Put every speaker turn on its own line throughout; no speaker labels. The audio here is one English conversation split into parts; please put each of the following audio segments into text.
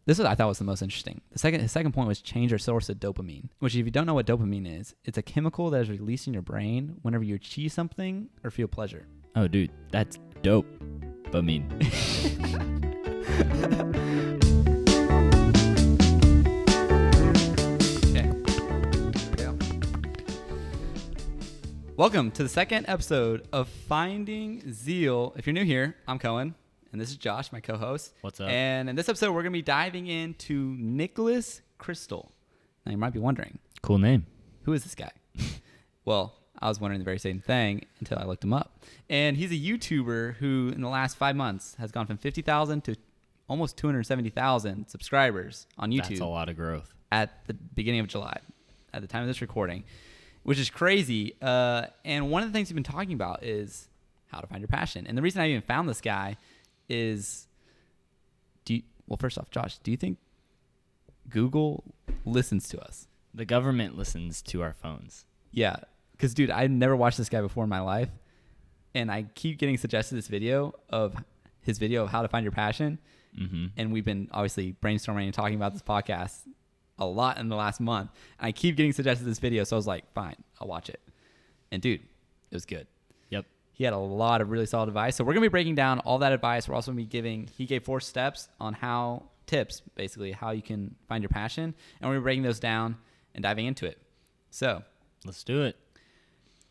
this is what I thought was the most interesting. His second point was change your source of dopamine, which if you don't know what dopamine is, it's a chemical that is released in your brain whenever you achieve something or feel pleasure.
Oh, dude, that's dope. I mean,
welcome to the second episode of Finding Zeal. If you're new here, I'm Cohen, and this is Josh, my co-host.
What's up?
And in this episode, we're going to be diving into Niklas Christl. Now, you might be wondering,
cool name.
who is this guy? Well, I was wondering the very same thing until I looked him up. And he's a YouTuber who, in the last 5 months, has gone from 50,000 to almost 270,000 subscribers on YouTube.
That's a lot of growth.
At the beginning of July, at the time of this recording, which is crazy. And one of the things we've been talking about is how to find your passion. And the reason I even found this guy is, well, first off, Josh, do you think Google listens to us?
The government listens to our phones.
Yeah, because, dude, I never watched this guy before in my life, and I keep getting suggested this video of his video of how to find your passion.
Mm-hmm.
And we've been obviously brainstorming and talking about this podcast a lot in the last month. And I keep getting suggested this video, so I was like, fine, I'll watch it. And, dude, it was good.
Yep.
He had a lot of really solid advice. So we're going to be breaking down all that advice. We're also going to be he gave 4 steps on tips, basically, how you can find your passion. And we're going to be breaking those down and diving into it. So
let's do it.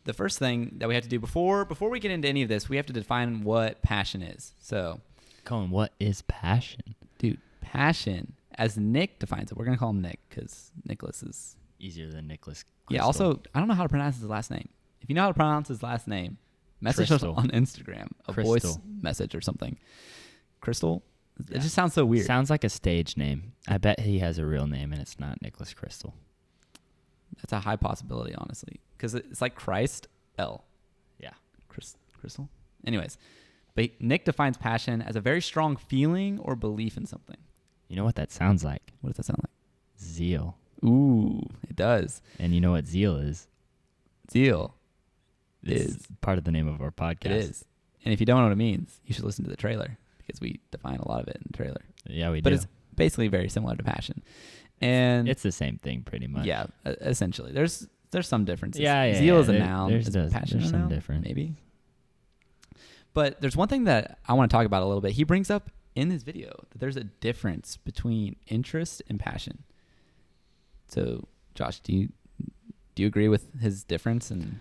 The first thing that we have to do before we get into any of this, we have to define what passion is. So,
Colin, what is passion?
Dude, passion, as Nick defines it, we're going to call him Nick because Nicholas is
easier than Niklas Christl.
Yeah, also, I don't know how to pronounce his last name. If you know how to pronounce his last name, message us on Instagram, a voice message or something. Christl? Yeah. It just sounds so weird.
Sounds like a stage name. I bet he has a real name and it's not Niklas Christl.
That's a high possibility, honestly, because it's like Christ L.
Yeah.
Christl? Anyways, but Nick defines passion as a very strong feeling or belief in something.
You know what that sounds like?
What does that sound like?
Zeal.
Ooh, it does.
And you know what zeal is?
Zeal
is part of the name of our podcast.
It is. And if you don't know what it means, you should listen to the trailer because we define a lot of it in the trailer.
Yeah, we do.
But it's basically very similar to passion. And
it's the same thing pretty much.
Yeah, essentially. There's some differences.
Yeah.
Zeal is a noun.
There's
passion
some
noun?
different.
Maybe. But there's one thing that I want to talk about a little bit. He brings up in this video that there's a difference between interest and passion. So, Josh, do you agree with his difference? And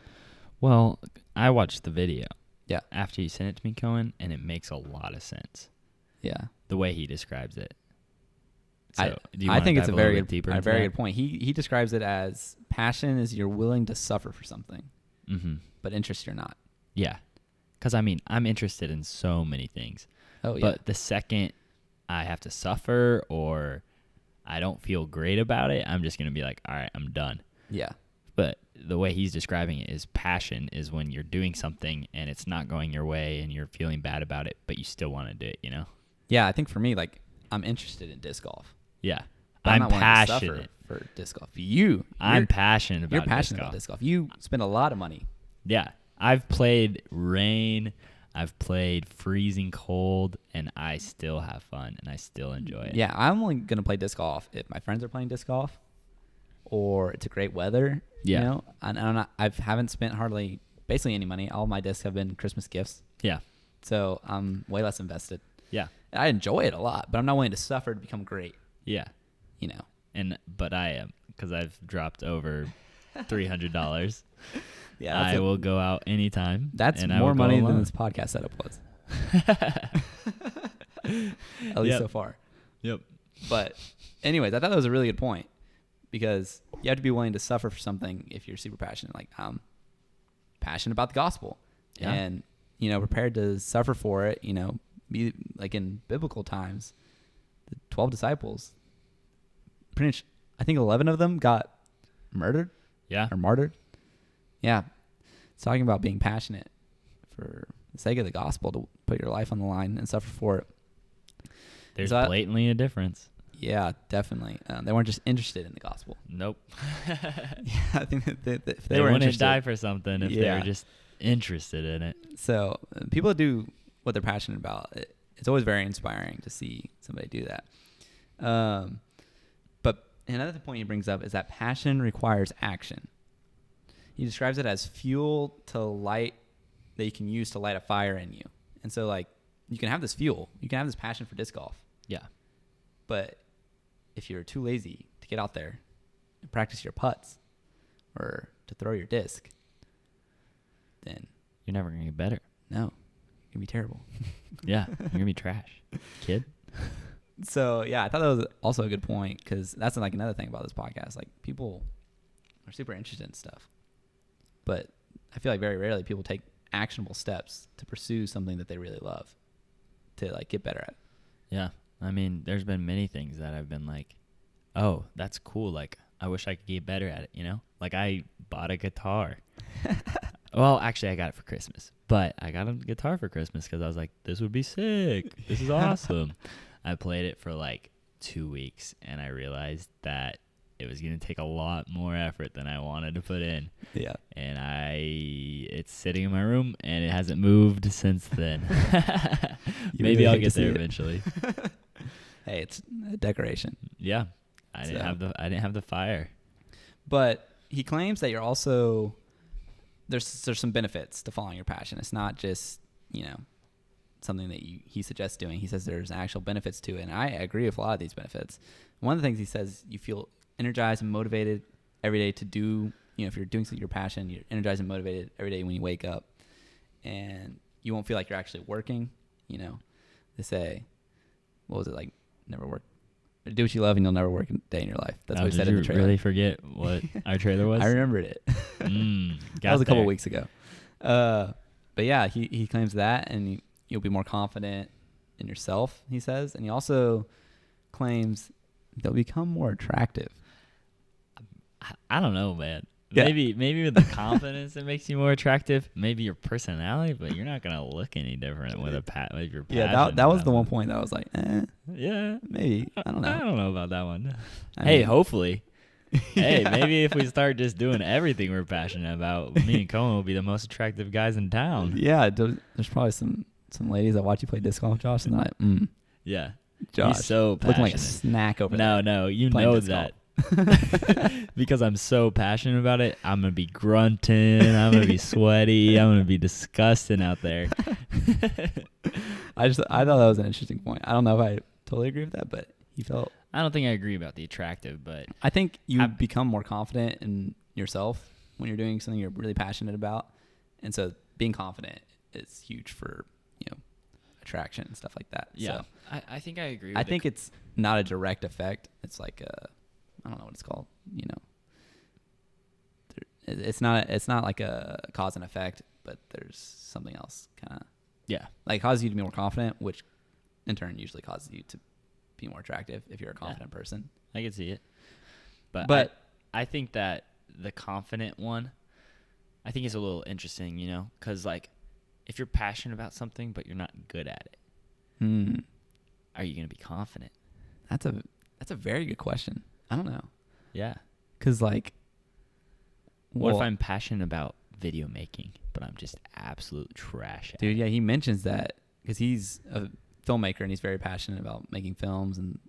well, I watched the video.
Yeah.
After you sent it to me, Cohen, and it makes a lot of sense.
Yeah.
The way he describes it.
So, I think it's a very good point. He describes it as passion is you're willing to suffer for something, but interest you're not.
Yeah, because I mean I'm interested in so many things.
Oh yeah.
But the second I have to suffer or I don't feel great about it, I'm just gonna be like, all right, I'm done.
Yeah.
But the way he's describing it is passion is when you're doing something and it's not going your way and you're feeling bad about it, but you still want to do it. You know?
Yeah, I think for me, like I'm interested in disc golf.
Yeah.
But I'm not
passionate
for disc golf.
I'm passionate about
disc golf. You spend a lot of money.
Yeah. I've played rain. I've played freezing cold, and I still have fun, and I still enjoy it.
Yeah, I'm only going to play disc golf if my friends are playing disc golf or it's a great weather.
Yeah.
You know? And I haven't spent hardly basically any money. All my discs have been Christmas gifts.
Yeah.
So I'm way less invested.
Yeah.
I enjoy it a lot, but I'm not willing to suffer to become great.
Yeah.
You know.
But I am, because I've dropped over $300.
Yeah,
I will go out anytime.
That's more money than this podcast setup was. At least so far.
Yep.
But anyways, I thought that was a really good point because you have to be willing to suffer for something if you're super passionate. Like I'm passionate about the gospel and, prepared to suffer for it, be like in biblical times, the 12 disciples, pretty much, I think 11 of them got murdered.
Yeah.
Or martyred. Yeah. It's talking about being passionate for the sake of the gospel to put your life on the line and suffer for it.
There's blatantly a difference.
Yeah, definitely. They weren't just interested in the gospel.
Nope.
Yeah, I think that if
they
were
wouldn't
interested,
die for something if they were just interested in it.
So people that do what they're passionate about, it's always very inspiring to see somebody do that. But another point he brings up is that passion requires action. He describes it as fuel to light that you can use to light a fire in you. And so, like, you can have this fuel. You can have this passion for disc golf.
Yeah.
But if you're too lazy to get out there and practice your putts or to throw your disc, then
you're never going to get better.
No. You're going to be terrible.
Yeah. You're going to be trash. Kid.
So, yeah, I thought that was also a good point because that's like another thing about this podcast. Like, people are super interested in stuff. But I feel like very rarely people take actionable steps to pursue something that they really love to, like, get better at.
Yeah. I mean, there's been many things that I've been like, oh, that's cool. Like, I wish I could get better at it, you know? Like, I bought a guitar. Well, actually, I got it for Christmas. But I got a guitar for Christmas because I was like, this would be sick. This is awesome. I played it for like 2 weeks, and I realized that it was going to take a lot more effort than I wanted to put in.
Yeah.
And it's sitting in my room, and it hasn't moved since then. Maybe
really
I'll
hate
get
to see
there
it.
eventually.
Hey, it's a decoration.
Yeah. I didn't have the fire.
But he claims that you're also there's some benefits to following your passion. It's not just, you know, something that he suggests doing. He says there's actual benefits to it, and I agree with a lot of these benefits. One of the things he says, you feel energized and motivated every day to do, you know, if you're doing something your passion, you're energized and motivated every day when you wake up, and you won't feel like you're actually working. You know, they say, what was it, like, never work, do what you love and you'll never work a day in your life. That's what he said in the trailer.
Did you really forget what our trailer was?
I remembered it. That was a couple weeks ago. But yeah, he claims that, and you'll be more confident in yourself, he says. And he also claims they'll become more attractive.
I don't know, man.
Yeah.
Maybe with the confidence it makes you more attractive. Maybe your personality, but you're not gonna look any different with with your passion.
Yeah, that was the one point that I was like,
yeah,
maybe. I don't know.
I don't know about that one.
I
Hey,
mean,
hopefully. Hey, maybe if we start just doing everything we're passionate about, me and Cohen will be the most attractive guys in town.
Yeah, there's probably some ladies that watch you play disc golf, Josh, and they're like,
Yeah.
Josh,
He's so passionate.
looking like a snack over there.
No, you
playing
know
disc
that. Because I'm so passionate about it, I'm gonna be grunting, I'm gonna be sweaty, I'm gonna be disgusting out there.
I thought that was an interesting point. I don't know if I totally agree with that, but he felt.
I don't think I agree about the attractive, but
I think you become more confident in yourself when you're doing something you're really passionate about, and so being confident is huge for, you know, attraction and stuff like that.
yeah,
So
I think I agree.
I think it's not a direct effect. It's like I don't know what it's called. You know, it's not like a cause and effect, but there's something else kind of.
Yeah,
like causes you to be more confident, which in turn usually causes you to be more attractive if you're a confident person.
I can see it. But I think that the confident one, I think is a little interesting, you know, because like if you're passionate about something but you're not good at it, are you going to be confident?
That's a very good question. I don't know.
Yeah.
Because like,
What if I'm passionate about video making, but I'm just absolute trash at it?
Dude, yeah, he mentions that because he's a filmmaker and he's very passionate about making films and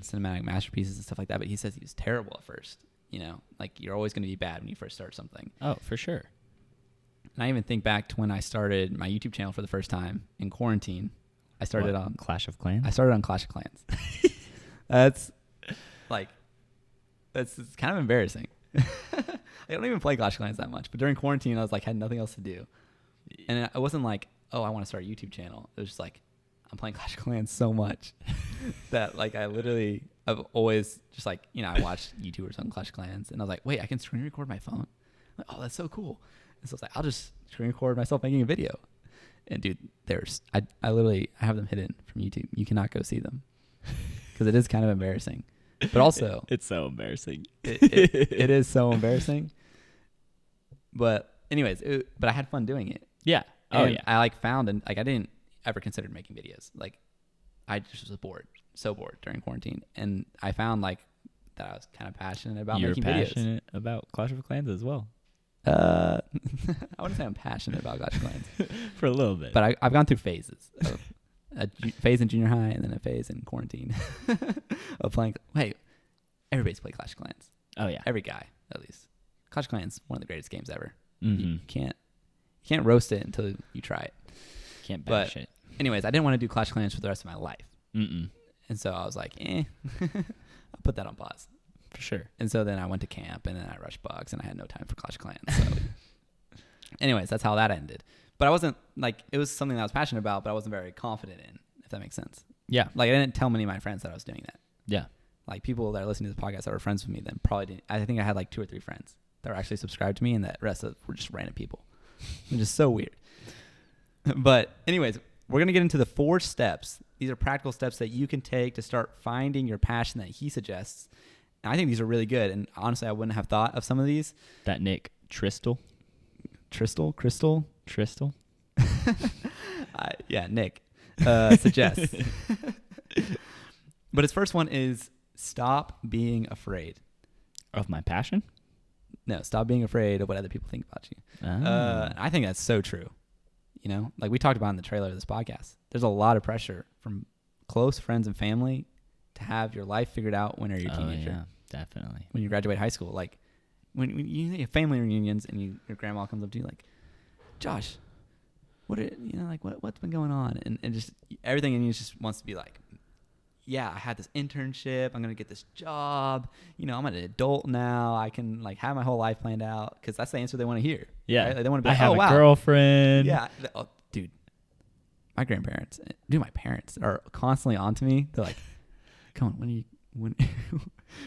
cinematic masterpieces and stuff like that. But he says he was terrible at first. You know, like you're always going to be bad when you first start something.
Oh, for sure.
And I even think back to when I started my YouTube channel for the first time in quarantine. I started on
Clash of Clans.
I started on Clash of Clans. It's kind of embarrassing. I don't even play Clash of Clans that much, but during quarantine, I was like, had nothing else to do. And I wasn't like, oh, I want to start a YouTube channel. It was just like, I'm playing Clash of Clans so much that like I've always just like, you know, I watched YouTube or something, Clash of Clans, and I was like, wait, I can screen record my phone? I'm like, oh, that's so cool. And so I was like, I'll just screen record myself making a video. And dude, I have them hidden from YouTube. You cannot go see them because it is kind of embarrassing. But also,
it's so embarrassing.
It is so embarrassing. But anyways, but I had fun doing it.
Yeah.
And
yeah.
I found, and like I didn't ever consider making videos. Like I just was so bored during quarantine, and I found like that I was kind of passionate about making videos.
You're passionate about Clash of Clans as well.
I wouldn't say I'm passionate about Clash of Clans
for a little bit,
but I've gone through phases a phase in junior high and then a phase in quarantine of playing. Wait, everybody's played Clash of Clans.
Oh yeah,
Every guy at least. Clash of Clans, one of the greatest games ever.
mm-hmm.
You can't roast it until you try it.
Can't bash it.
Anyways, I didn't want to do Clash of Clans for the rest of my life.
Mm-mm.
And so I was like, I'll put that on pause.
For sure.
And so then I went to camp and then I rushed bugs and I had no time for Clash of Clans. So anyways, that's how that ended. But I wasn't like, it was something that I was passionate about, but I wasn't very confident in, if that makes sense.
Yeah.
Like I didn't tell many of my friends that I was doing that.
Yeah.
Like people that are listening to the podcast that were friends with me then probably didn't. I think I had like 2 or 3 friends that were actually subscribed to me and the rest of were just random people. Which is so weird. But anyways, we're going to get into the 4 steps. These are practical steps that you can take to start finding your passion that he suggests. And I think these are really good. And honestly, I wouldn't have thought of some of these.
That Nick Christl.
Crystal? Yeah, Nick suggests. But his first one is stop being afraid.
Of my passion?
No, stop being afraid of what other people think about you.
Oh.
I think that's so true. You know, like we talked about in the trailer of this podcast, there's a lot of pressure from close friends and family to have your life figured out when you're a teenager.
Yeah, definitely.
When you graduate high school, like when you have family reunions and your grandma comes up to you like, Josh, what's been going on? And just everything in you just wants to be like, yeah, I had this internship. I'm going to get this job. You know, I'm an adult now. I can like have my whole life planned out because that's the answer they want to hear.
Yeah.
Right? Like, they want to be like,
I have
wow.
a girlfriend.
Yeah. Oh, dude, my grandparents, my parents are constantly on to me. They're like, come on, when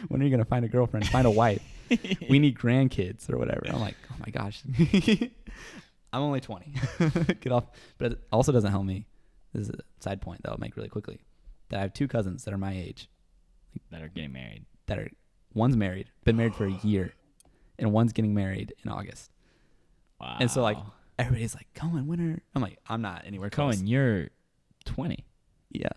are you going to find a girlfriend, find a wife? We need grandkids or whatever. I'm like, oh my gosh. I'm only 20. Get off. But it also doesn't help me. This is a side point that I'll make really quickly. That I have 2 cousins that are my age.
That are getting married.
One's married, been married for a year, and one's getting married in August.
Wow.
And so like everybody's like, Cohen, when are... I'm like, I'm not anywhere close.
Cohen, you're 20.
Yeah.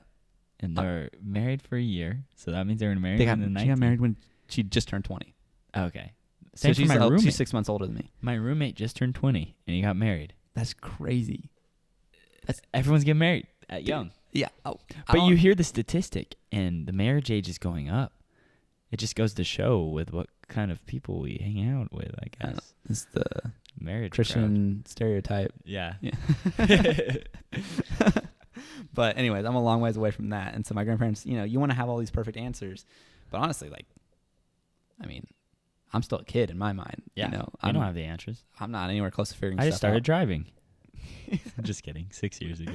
And they're married for a year, so that means they were married
She
in the 19.
got married when she just turned 20.
Okay.
So
Same for my roommate.
She's 6 months older than me.
My roommate just turned 20, and he got married.
That's crazy.
Everyone's getting married at young.
Yeah. Oh,
but you hear the statistic, and the marriage age is going up. It just goes to show with what kind of people we hang out with, I guess.
It's the
marriage
Christian stereotype.
Yeah.
But anyways, I'm a long ways away from that. And so my grandparents, you want to have all these perfect answers. But honestly, like, I mean, I'm still a kid in my mind.
Yeah. I don't have the answers.
I'm not anywhere close to figuring stuff out.
I just started driving. Just kidding. 6 years ago.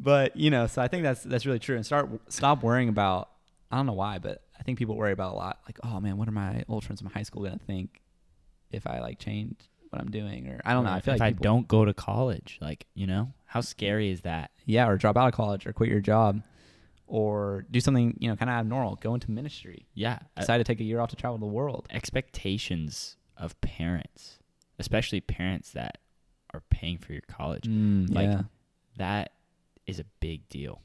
But, so I think that's really true. And stop worrying about, I don't know why, but I think people worry about a lot. Like, oh man, what are my old friends from high school going to think if I like change what I'm doing? Or I don't know. I feel
if
like
I don't go to college, like, how scary is that?
Yeah. Or drop out of college or quit your job or do something, kind of abnormal, go into ministry.
Yeah.
Decide to take a year off to travel the world.
Expectations of parents, especially parents that are paying for your college. That is a big deal.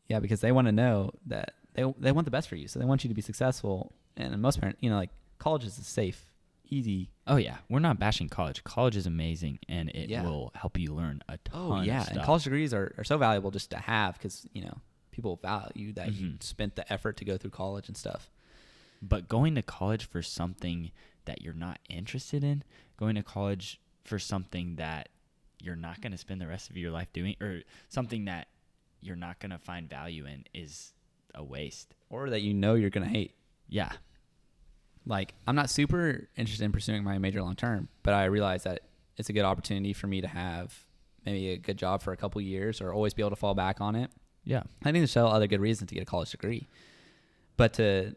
Yeah, because they want to know that they want the best for you. So they want you to be successful. And most parents, like college is safe, easy.
Oh yeah. We're not bashing college. College is amazing and it will help you learn a ton of stuff.
And college degrees are so valuable just to have because, people value that you spent the effort to go through college and stuff.
But going to college for something that you're not interested in, going to college for something that you're not going to spend the rest of your life doing, or something that you're not going to find value in, is a waste.
Or that you're going to hate.
Yeah.
Like, I'm not super interested in pursuing my major long term, but I realize that it's a good opportunity for me to have maybe a good job for a couple years or always be able to fall back on it.
Yeah.
I think there's other good reasons to get a college degree. But to,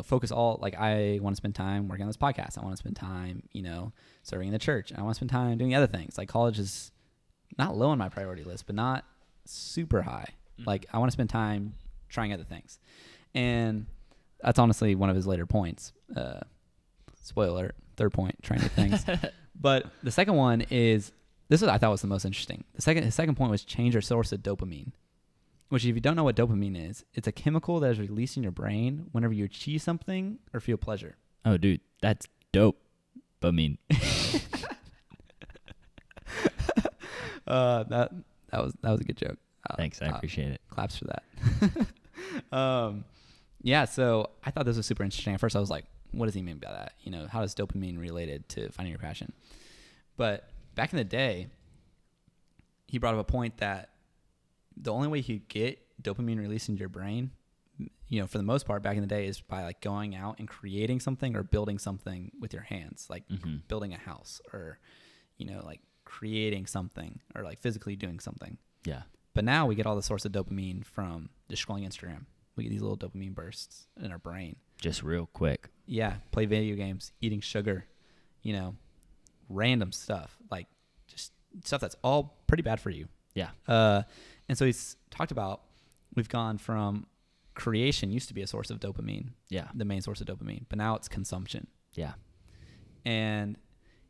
focus I want to spend time working on this podcast. I want to spend time, serving in the church. I want to spend time doing other things. Like, college is not low on my priority list, but not super high. Like, I want to spend time trying other things. And that's honestly one of his later points. Spoiler alert, third point, trying new things. But the second one is, this is I thought was the most interesting. His second point was change your source of dopamine. Which, if you don't know what dopamine is, it's a chemical that is released in your brain whenever you achieve something or feel pleasure.
Oh, dude, that's dope. That was
a good joke.
Thanks. I appreciate it.
Claps for that. Yeah. So I thought this was super interesting. At first I was like, what does he mean by that? You know, how is dopamine related to finding your passion? But back in the day, he brought up a point that the only way you could get dopamine released into your brain, you know, for the most part back in the day, is by like going out and creating something or building something with your hands, like building a house, or, you know, like creating something, or like physically doing something.
Yeah.
But now we get all the source of dopamine from just scrolling Instagram. We get these little dopamine bursts in our brain.
Just real quick.
Yeah. Play video games, eating sugar, you know, random stuff, like just stuff that's all pretty bad for you.
Yeah.
And so he's talked about, we've gone from creation used to be a source of dopamine.
Yeah.
The main source of dopamine, but now it's consumption.
Yeah.
And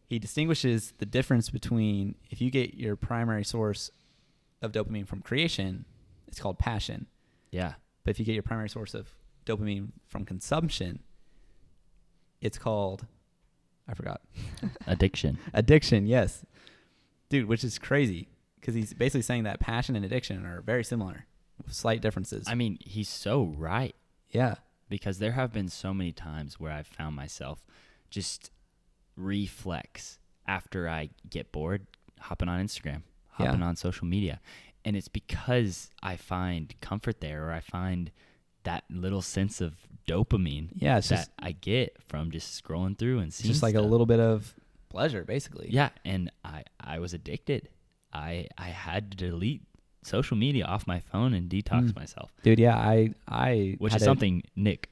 he distinguishes the difference between, if you get your primary source of dopamine from creation, it's called passion.
Yeah.
But if you get your primary source of dopamine from consumption, it's called, I forgot.
Addiction.
Addiction, yes. Dude, which is crazy, because he's basically saying that passion and addiction are very similar, with slight differences.
I mean, he's so right.
Yeah.
Because there have been so many times where I've found myself just reflex after I get bored, hopping on Instagram, hopping on social media. And it's because I find comfort there, or I find that little sense of dopamine that I get from just scrolling through and seeing
just like
stuff.
a little bit of pleasure, basically.
Yeah, and I was addicted. I had to delete social media off my phone and detox myself.
Dude, yeah, I
which is something Nick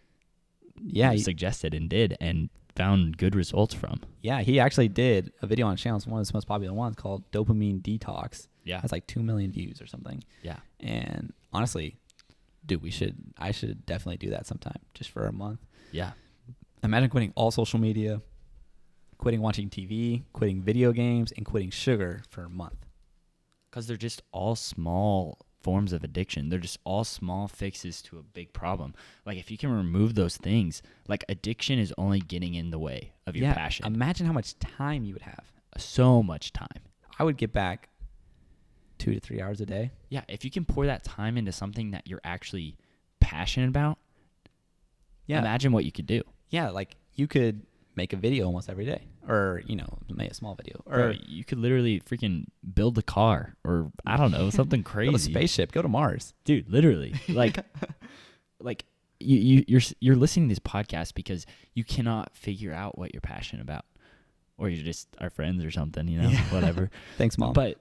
suggested and did and found good results from.
Yeah, he actually did a video on his channel. It's one of his most popular ones, called Dopamine Detox.
Yeah.
Has like 2 million views or something.
Yeah.
And honestly, dude, I should definitely do that sometime, just for a month.
Yeah.
Imagine quitting all social media, quitting watching TV, quitting video games, and quitting sugar for a month.
Because they're just all small forms of addiction. They're just all small fixes to a big problem. Like, if you can remove those things, like, addiction is only getting in the way of your passion.
Imagine how much time you would have.
So much time.
I would get back 2 to 3 hours a day.
Yeah, if you can pour that time into something that you're actually passionate about, imagine what you could do.
Yeah, like, you could make a video almost every day, or, you know, make a small video, or
you could literally freaking build a car, or I don't know, something crazy.
Build a spaceship, go to Mars,
dude. Literally, like you're listening to this podcast because you cannot figure out what you're passionate about, or you're just our friends or something, you know, whatever.
Thanks, Mom.
But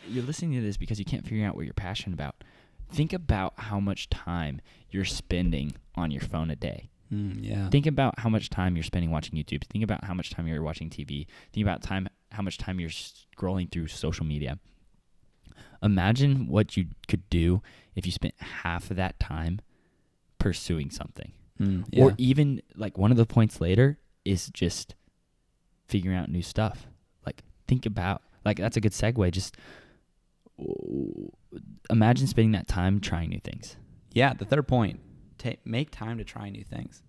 you're listening to this because you can't figure out what you're passionate about. Think about how much time you're spending on your phone a day.
Yeah.
Think about how much time you're spending watching YouTube. Think about how much time you're watching TV. Think about how much time you're scrolling through social media. Imagine what you could do if you spent half of that time pursuing something. Or even, like, one of the points later is just figuring out new stuff. Like, think about, like, that's a good segue. Just imagine spending that time trying new things.
Yeah, the third point, make time to try new things.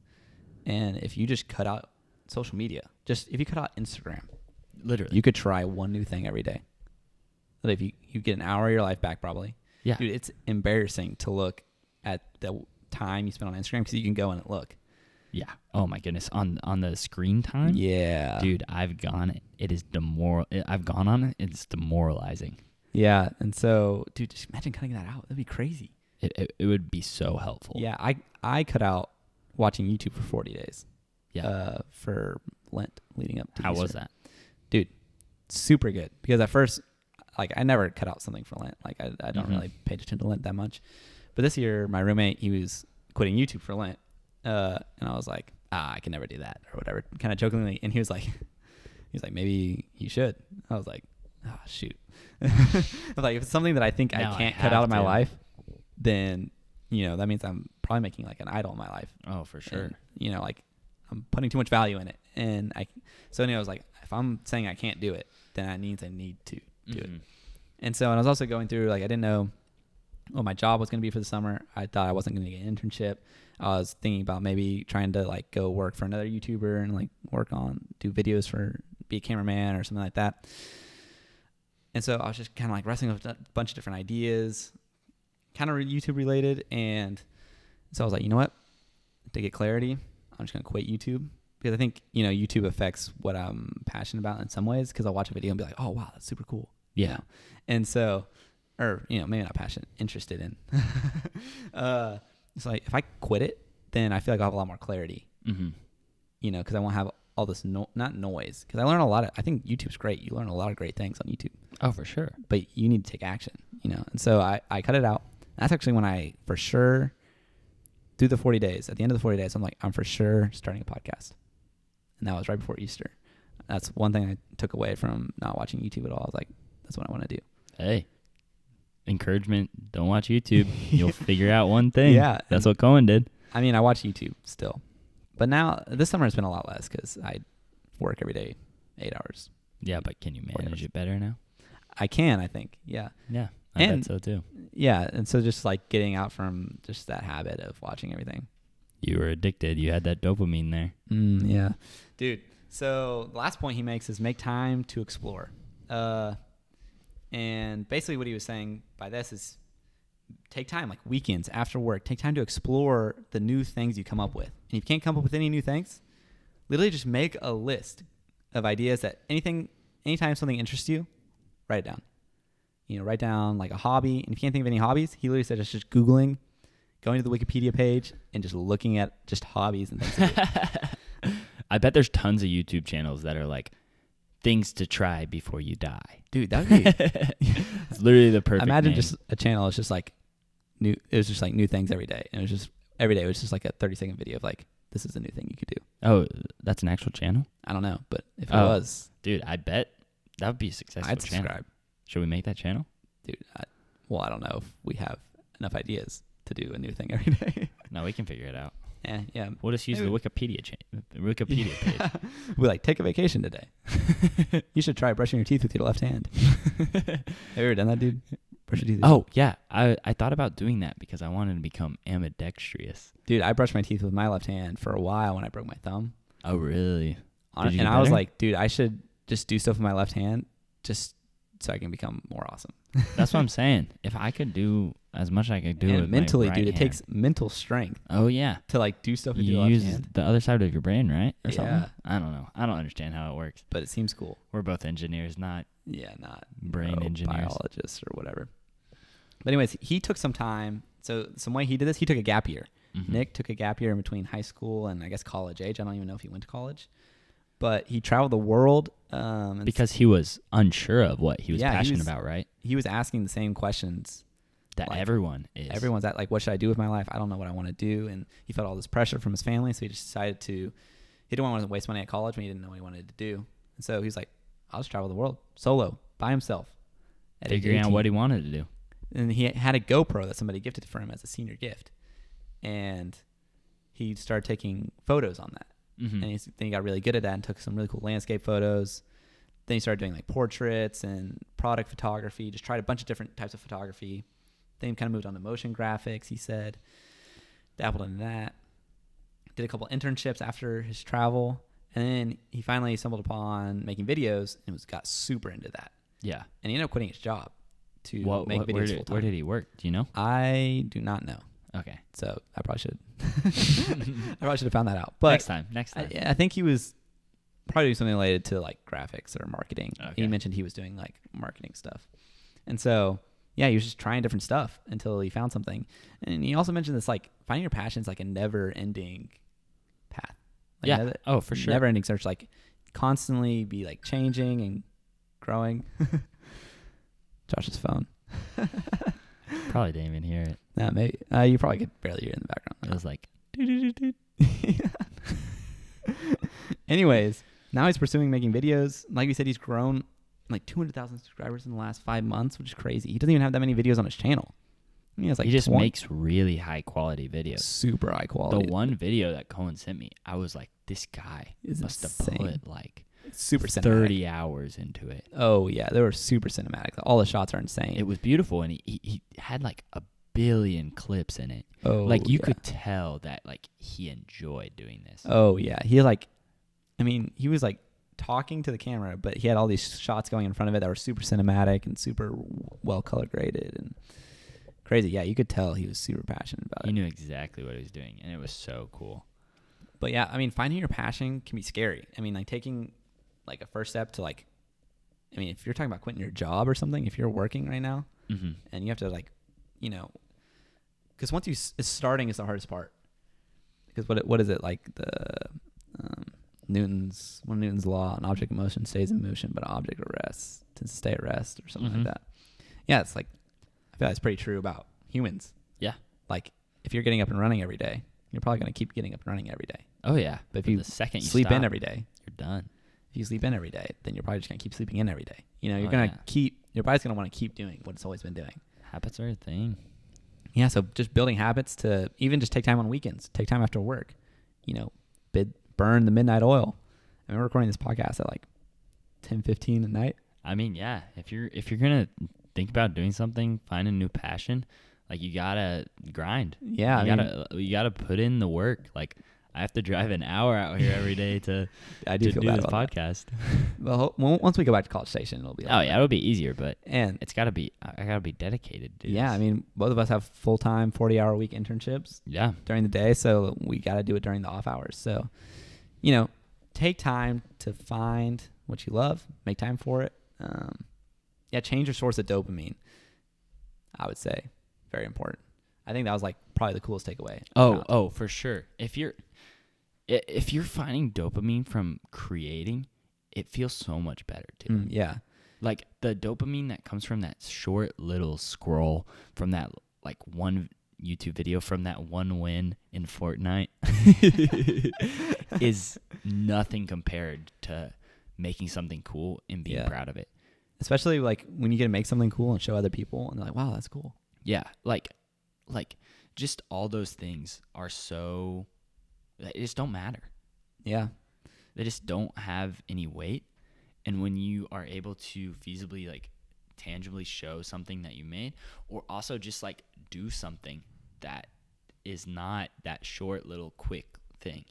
And if you just cut out social media, if you cut out Instagram,
literally,
you could try one new thing every day. But if you get an hour of your life back, probably.
Yeah.
Dude, it's embarrassing to look at the time you spend on Instagram, because you can go and look.
Yeah. Oh my goodness. On the screen time?
Yeah.
Dude, I've gone on it. It's demoralizing.
Yeah. And so, dude, just imagine cutting that out. That'd be crazy.
It would be so helpful.
Yeah. I cut out watching YouTube for 40 days.
Yeah.
For Lent leading up to
How
Easter.
was that?
Dude, super good. Because at first, like, I never cut out something for Lent. Like, I don't really pay attention to Lent that much. But this year, my roommate, he was quitting YouTube for Lent. And I was like, I can never do that, or whatever, kind of jokingly. And he was like, maybe you should. I was like, shoot. I was like, if it's something that I think I can't cut out of my life, then, you know, that means I'm probably making, like, an idol in my life.
Oh, for sure.
And, you know, like, I'm putting too much value in it. And so anyway, I was like, if I'm saying I can't do it, then that means I need to do it. And so, and I was also going through, like, I didn't know what my job was going to be for the summer. I thought I wasn't going to get an internship. I was thinking about maybe trying to, like, go work for another YouTuber and, like, do videos be a cameraman or something like that. And so I was just kind of like wrestling with a bunch of different ideas, kind of YouTube related. And so I was like, you know what? To get clarity, I'm just going to quit YouTube. Because I think, YouTube affects what I'm passionate about in some ways. Because I'll watch a video and be like, oh, wow, that's super cool.
Yeah.
And so, or, maybe not passionate, interested in. It's like, if I quit it, then I feel like I'll have a lot more clarity.
Mm-hmm.
Because I won't have all this, not noise. Because I learn a lot I think YouTube's great. You learn a lot of great things on YouTube.
Oh, for sure.
But you need to take action, And so I cut it out. That's actually when I for sure, through the 40 days, at the end of the 40 days, I'm like, I'm for sure starting a podcast. And that was right before Easter. That's one thing I took away from not watching YouTube at all. I was like, that's what I want to do.
Hey, encouragement, don't watch YouTube. You'll figure out one thing.
Yeah.
That's what Cohen did.
I mean, I watch YouTube still. But now, this summer it's been a lot less because I work every day 8 hours.
Yeah, but can you manage it better now?
I can, I think. Yeah.
Yeah, I bet so too.
Yeah, and so just like getting out from just that habit of watching everything.
You were addicted. You had that dopamine there.
Yeah. Dude, so the last point he makes is make time to explore. And basically what he was saying by this is take time, like weekends, after work, take time to explore the new things you come up with. And if you can't come up with any new things, literally just make a list of ideas that anytime something interests you, write it down. Write down like a hobby. And if you can't think of any hobbies, he literally said just Googling, going to the Wikipedia page, and just looking at just hobbies and things to do.
I bet there's tons of YouTube channels that are like things to try before you die.
Dude, that would be...
It's literally the perfect
Imagine
name.
just a channel. It's just like new. It was just like new things every day. And it was just every day. It was just like a 30-second video of like, this is a new thing you could do.
Oh, that's an actual channel?
I don't know, but if it was...
Dude, I bet that would be a successful
I'd
channel.
subscribe.
Should we make that channel?
Dude, I don't know if we have enough ideas to do a new thing every day.
No, we can figure it out.
Yeah.
We'll just use the Wikipedia page.
We like, take a vacation today. You should try brushing your teeth with your left hand. Have you ever done that, dude? Brush your teeth.
Oh, yeah. I thought about doing that because I wanted to become ambidextrous.
Dude, I brushed my teeth with my left hand for a while when I broke my thumb.
Oh, really?
And I was like, dude, I should just do stuff with my left hand just so I can become more awesome.
That's what I'm saying. If I could do as much as I could do
and
with
mentally,
my right
dude, it
hand.
takes mental strength.
Oh, yeah.
To like do stuff with
You
your left
use
hand.
the other side of your brain, right? Or
Yeah.
something? I don't know. I don't understand how it works.
But it seems cool.
We're both engineers, not
Not
brain engineers.
biologists or whatever. But anyways, he took some time. So some way he did this, he took a gap year.
Mm-hmm.
Nick took a gap year in between high school and I guess college age. I don't even know if he went to college. But he traveled the world.
Because he was unsure of what he was passionate about, right?
He was asking the same questions
That
like,
everyone is.
Everyone's at like, what should I do with my life? I don't know what I want to do. And he felt all this pressure from his family. So he just decided he didn't want to waste money at college when he didn't know what he wanted to do. And so he's like, I'll just travel the world solo by himself.
Figuring out what he wanted to do.
And he had a GoPro that somebody gifted for him as a senior gift. And he started taking photos on that.
Mm-hmm.
And then he got really good at that and took some really cool landscape photos. Then he started doing like portraits and product photography, just tried a bunch of different types of photography. Then he kind of moved on to motion graphics, he said. Dabbled in that. Did a couple internships after his travel. And then he finally stumbled upon making videos and got super into that.
Yeah.
And he ended up quitting his job to make videos full time.
Where did he work? Do you know?
I do not know.
Okay.
So I probably should. I probably should have found that out. But
next time.
I think he was probably doing something related to like graphics or marketing.
Okay.
He mentioned he was doing like marketing stuff. And so, yeah, he was just trying different stuff until he found something. And he also mentioned this, like finding your passion is like a never ending path. Like,
yeah. Oh, for sure.
Never ending search. Like constantly be like changing and growing. Josh's phone.
Probably didn't even hear it.
No, maybe. You probably could barely hear it in the background.
It was like...
Anyways, now he's pursuing making videos. Like we said, he's grown like 200,000 subscribers in the last 5 months, which is crazy. He doesn't even have that many videos on his channel. I mean, it's like
he just makes really high quality videos.
Super high quality.
The one video that Cohen sent me, I was like, this guy must have put like
super
30 hours into it.
Oh, yeah. They were super cinematic. All the shots are insane.
It was beautiful, and he had like a billion clips in it.
Oh,
like you could tell that like he enjoyed doing this.
Oh, yeah. He like, I mean, he was like talking to the camera, but he had all these shots going in front of it that were super cinematic and super well color graded and crazy. Yeah, you could tell he was super passionate about it.
He knew exactly what he was doing, and it was so cool.
But yeah, I mean, finding your passion can be scary. I mean, like taking like a first step to like, I mean, if you're talking about quitting your job or something, if you're working right now and you have to like, you know, because once starting is the hardest part. Because what is it like the Newton's law? An object in motion stays in motion, but an object at rest tends to stay at rest or something like that. Yeah, it's like I feel like it's pretty true about humans.
Yeah,
like if you're getting up and running every day, you're probably going to keep getting up and running every day.
Oh yeah,
but if you
the second you
sleep
stop,
in every day,
you're done.
If you sleep in every day, then you're probably just going to keep sleeping in every day. You know, you're going to keep. Your body's going to want to keep doing what it's always been doing.
Habits are a thing.
Yeah, so just building habits to even just take time on weekends, take time after work, you know, burn the midnight oil. I mean, we're recording this podcast at like 10:15 at night.
I mean, yeah, if you're gonna think about doing something, find a new passion, like you gotta grind.
Yeah,
you gotta put in the work. Like I have to drive an hour out here every day to
I do
do
feel bad
this
about
podcast.
Well, once we go back to College Station, it'll be.
It'll be easier, but
and
it's gotta be. I gotta be dedicated. Dude.
Yeah, I mean, both of us have full-time 40-hour-a-week internships.
Yeah. During
the day, so we got to do it during the off hours. So, you know, take time to find what you love, make time for it. Change your source of dopamine. I would say very important. I think that was like probably the coolest takeaway.
Oh, for sure. If you're finding dopamine from creating, it feels so much better too.
Yeah.
Like the dopamine that comes from that short little scroll, from that like one YouTube video, from that one win in Fortnite is nothing compared to making something cool and being proud of it. Especially
like when you get to make something cool and show other people and they're like, wow, that's cool.
Yeah. Like just all those things are so, they just don't matter.
Yeah.
They just don't have any weight. And when you are able to feasibly, like, tangibly show something that you made, or also just, like, do something that is not that short, little, quick thing,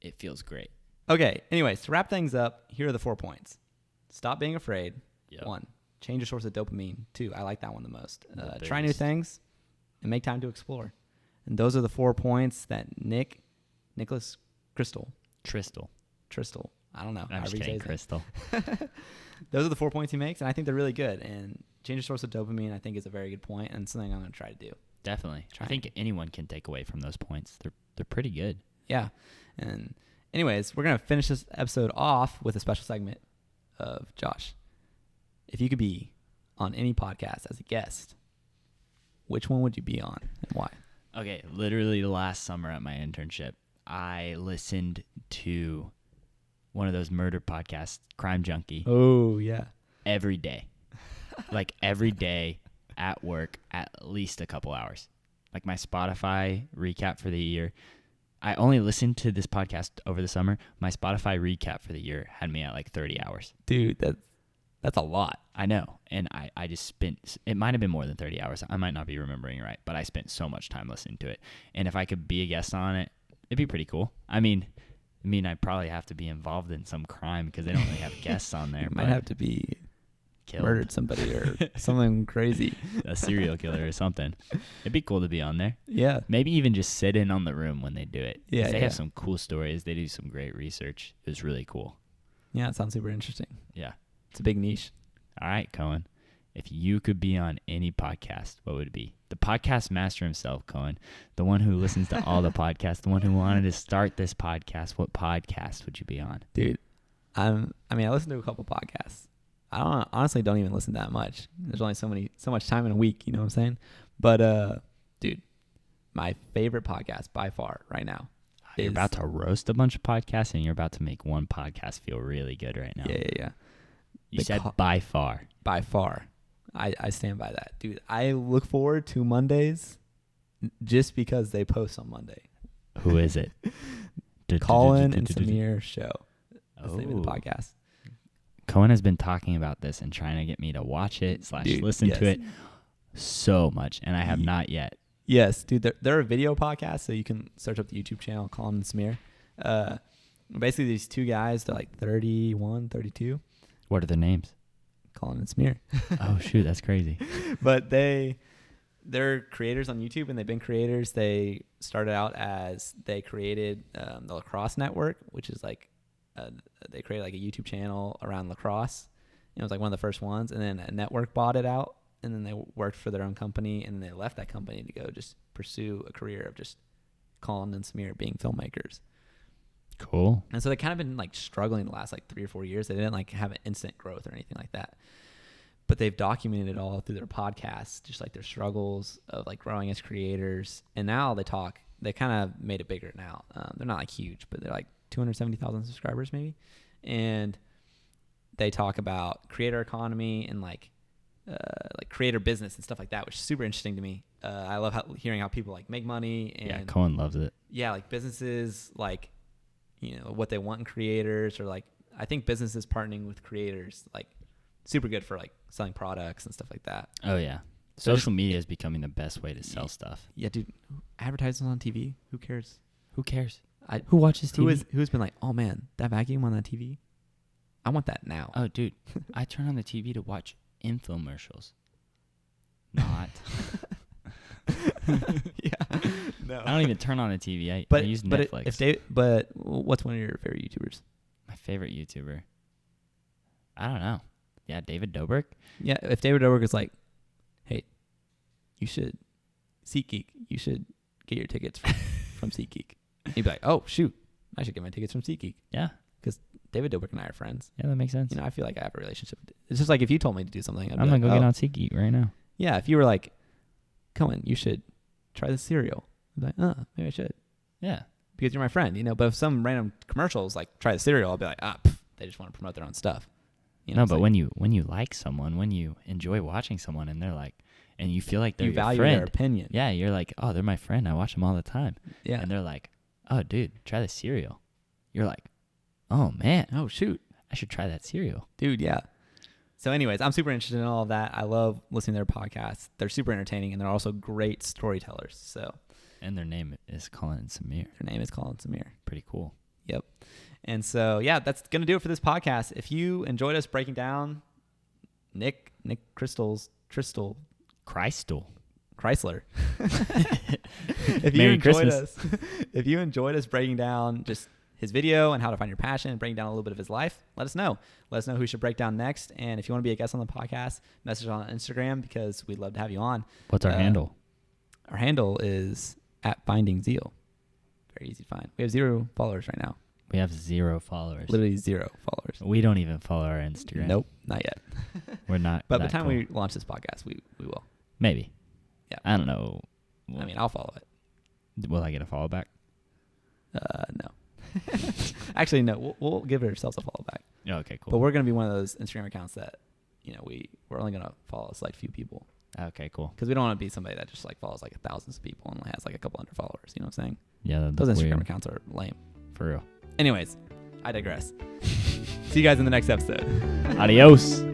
it feels great.
Okay. Anyways, to wrap things up, here are the 4 points. Stop being afraid.
Yep.
1, change your source of dopamine. 2, I like that one the most. Try new things and make time to explore. And those are the 4 points that Niklas Christl. I don't know.
I'm just kidding, Crystal.
Those are the 4 points he makes, and I think they're really good. And change your source of dopamine, I think, is a very good point and something I'm going to try to do.
Definitely. I think anyone can take away from those points. They're pretty good.
Yeah. And anyways, we're going to finish this episode off with a special segment of Josh. If you could be on any podcast as a guest, which one would you be on and why?
Okay, literally last summer at my internship, I listened to one of those murder podcasts, Crime Junkie.
Oh, yeah.
Every day. Like every day at work, at least a couple hours. Like my Spotify recap for the year. I only listened to this podcast over the summer. My Spotify recap for the year had me at like 30 hours.
Dude, that's a lot.
I know. And I just spent, it might have been more than 30 hours. I might not be remembering right, but I spent so much time listening to it. And if I could be a guest on it, it'd be pretty cool. I mean, I'd probably have to be involved in some crime because they don't really have guests on there.
Might have to be
killed.
Murdered somebody or something crazy.
A serial killer or something. It'd be cool to be on there.
Yeah.
Maybe even just sit in on the room when they do it.
Yeah.
They have some cool stories. They do some great research. It was really cool.
Yeah, it sounds super interesting.
Yeah.
It's a big niche.
All right, Cohen. If you could be on any podcast, what would it be? The podcast master himself, Cohen. The one who listens to all the podcasts. The one who wanted to start this podcast. What podcast would you be on?
Dude, I listen to a couple podcasts. I honestly don't even listen that much. There's only so much time in a week, you know what I'm saying? But dude, my favorite podcast by far right now.
You're about to roast a bunch of podcasts and you're about to make one podcast feel really good right now.
Yeah.
You said by far.
By far. I stand by that. Dude, I look forward to Mondays just because they post on Monday.
Who is it?
Colin and Samir Show. That's the name of the podcast.
Cohen has been talking about this and trying to get me to watch it / listen to it so much, and I have not yet. Yes,
dude. They're a video podcast, so you can search up the YouTube channel, Colin and Samir. Basically, these two guys, they're like 31, 32.
What are their names?
Colin and Smear.
Oh, shoot. That's crazy.
But they're creators on YouTube, and they've been creators. They started out as they created the Lacrosse Network, which is like they created like a YouTube channel around lacrosse. It was like one of the first ones, and then a network bought it out, and then they worked for their own company, and they left that company to go just pursue a career of just Colin and Smear being filmmakers.
Cool.
And so they kind of been like struggling the last like 3 or 4 years. They didn't like have an instant growth or anything like that. But they've documented it all through their podcasts, just like their struggles of like growing as creators. And now they kind of made it bigger now. They're not like huge, but they're like 270,000 subscribers maybe. And they talk about creator economy and like creator business and stuff like that, which is super interesting to me. I love hearing how people like make money. And
yeah, Cohen loves it.
Yeah, like businesses, like, you know, what they want in creators, or like, I think businesses partnering with creators, like, super good for like selling products and stuff like that.
Oh yeah, social media is becoming the best way to sell stuff.
Yeah, dude, advertisements on TV. Who cares?
Who cares? Who watches TV?
Who's been like, oh man, that vacuum on that TV, I want that now.
Oh dude, I turn on the TV to watch infomercials. Not.
Yeah. No.
I don't even turn on the TV. I use Netflix.
But what's one of your favorite YouTubers?
My favorite YouTuber? I don't know. Yeah, David Dobrik.
Yeah, if David Dobrik is like, hey, you should SeatGeek. You should get your tickets from SeatGeek. He'd be like, oh, shoot, I should get my tickets from SeatGeek.
Yeah.
Because David Dobrik and I are friends.
Yeah, that makes sense.
You know, I feel like I have a relationship. It's just like if you told me to do something,
I'm going to go get on SeatGeek right now.
Yeah, if you were like, Cohen, you should try this cereal. I'd be like, maybe I should.
Yeah.
Because you're my friend, you know. But if some random commercials like try the cereal, I'll be like, they just want to promote their own stuff. You know,
no, but when you like someone, when you enjoy watching someone, and they're like, and you feel like they're
you
your
value
friend,
their opinion.
Yeah, you're like, oh, they're my friend. I watch them all the time.
Yeah,
and they're like, oh, dude, try the cereal. You're like, oh man,
oh shoot,
I should try that cereal,
dude. Yeah. So, anyways, I'm super interested in all of that. I love listening to their podcasts. They're super entertaining, and they're also great storytellers. So,
and their name is Colin and Samir.
Their name is Colin and Samir.
Pretty cool.
Yep. And so, yeah, that's going to do it for this podcast. If you enjoyed us breaking down Nick Christl's Chrysler. If you enjoyed us breaking down just his video and how to find your passion and breaking down a little bit of his life, let us know. Let us know who we should break down next. And if you want to be a guest on the podcast, message on Instagram because we'd love to have you on.
What's our handle?
Our handle is @FindingZeal. Very easy to find. We have 0 followers right now.
We have 0 followers.
Literally 0 followers.
We don't even follow our Instagram.
Nope, not yet.
We're not.
But by the time we launch this podcast, we will.
Maybe.
Yeah.
I don't know.
I mean, I'll follow it.
Will I get a follow back?
No. Actually, no. We'll give ourselves a follow back.
Okay, cool.
But we're going to be one of those Instagram accounts that, you know, we're only going to follow a select few people.
Okay, cool.
Because we don't want to be somebody that just like follows like thousands of people and only has like a couple hundred followers. You know what I'm saying?
Yeah,
those Instagram
weird.
accounts are lame.
For real.
Anyways, I digress. See you guys in the next episode.
Adios.